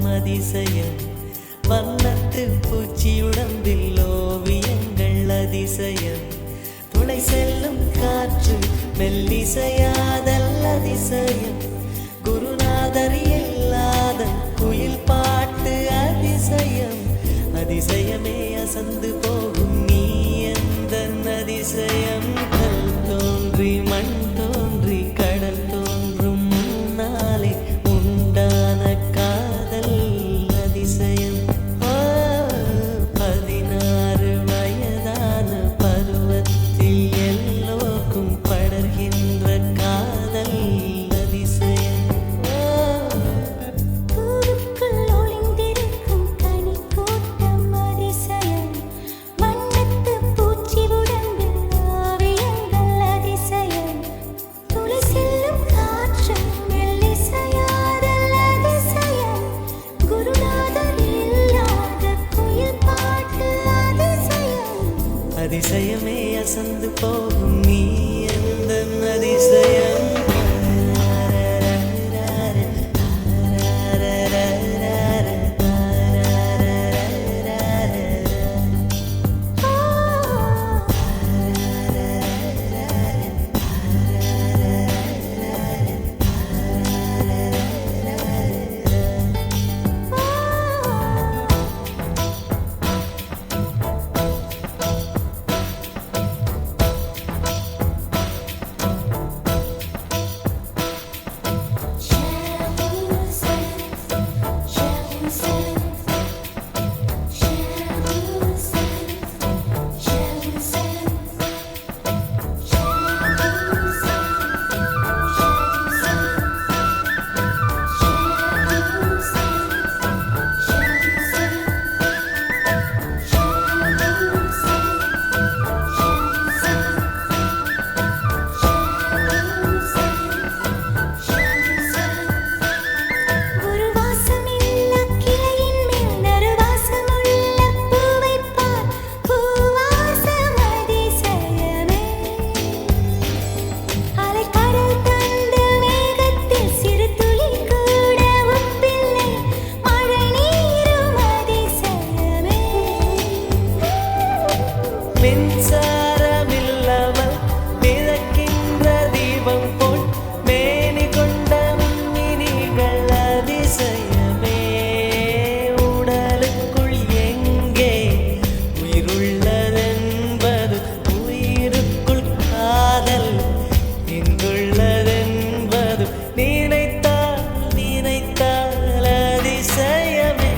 கூட்டம் அதிசயம் வண்ணத்து பூச்சியுடம்பில் ஓவியங்கள் அதிசயம் துளை செல்லும் காற்று மெல்லிசையாதல் அதிசயம் குருநாதர் இல்லாத குயில் பாட்டு அதிசயம் அதிசயமே அசந்து போகும் நீ எந்த அதிசயம் கல் தோன்றி மண் தோன்றி கடல் தோன்றும் முன்னாலே உண்டான காதல் அதிசயம் 16 வயதான பருவத்தில் எல்லோருக்கும் படர்கின்ற காதல் அதிசயம் அதிசயமே அசந்து போகும் நீ எந்த அதிசயம் மின்சாரமில்லாமல் மிதக்கின்ற தீபம் போல் மேனி கொண்ட மின்மினிகள் அதிசயமே உடலுக்குள் எங்கே உயிருள்ளதென்பது உயிருக்குள் காதல் எங்குள்ளதென்பது நினைத்தால் நினைத்தால் அதிசயமே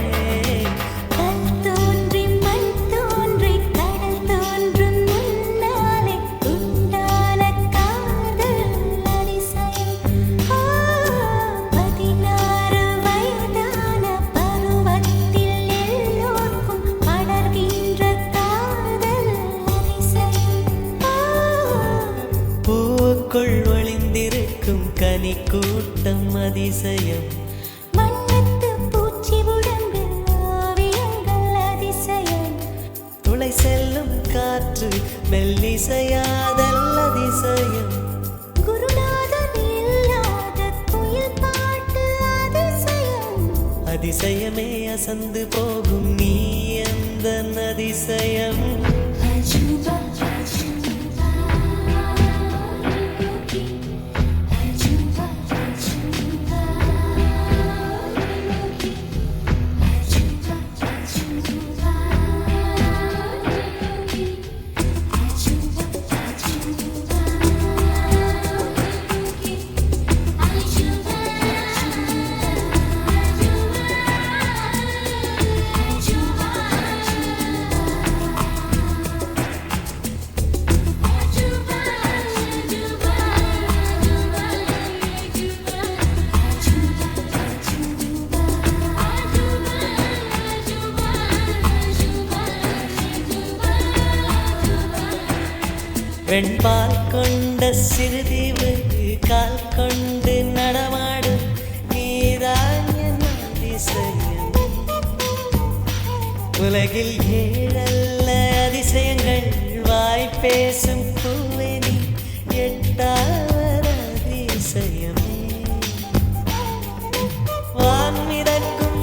பூக்குள் ஒளிந்திருக்கும் கனி கூட்டம் அதிசயம் வண்ணத்து பூச்சி உடம்பில் ஓவியங்கள் அதிசயம் துளை செல்லும் காற்று மெல்லிசையாதல் அதிசயம் குருநாதர் இல்லாத குயில் பாட்டு அதிசயம் அதிசயமே அசந்து போகும் நீ எந்த அதிசயம் அஜூபா வெண்பால் கொண்ட சிறுதீவு கால் கொண்டு நடமாடும் நீதான் என் அதிசயம் உலகில் ஏழல்ல அதிசயங்கள் வாய் பேசும் பூவே நீ எட்டாவது அதிசயமே வான் மிதக்கும்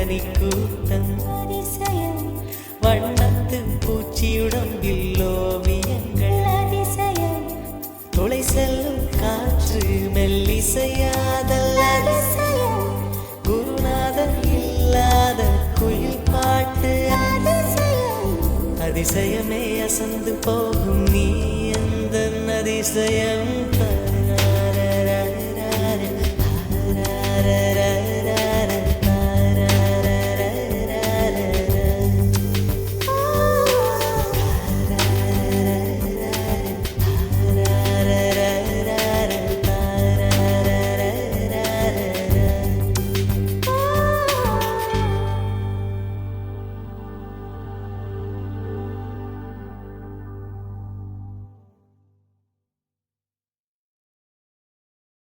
தேனி கூட்டம் அதிசயம் வண்ணத்து பூச்சியுடம்பில் ஓவியங்கள் அதிசயம் துளை செல்லும் காற்று மெல்லிசையாதல் அதிசயம் குருநாதர் இல்லாத குயில் பாட்டு அதிசயம் அதிசயமே அசந்து போகும் நீ எந்த அதிசயம்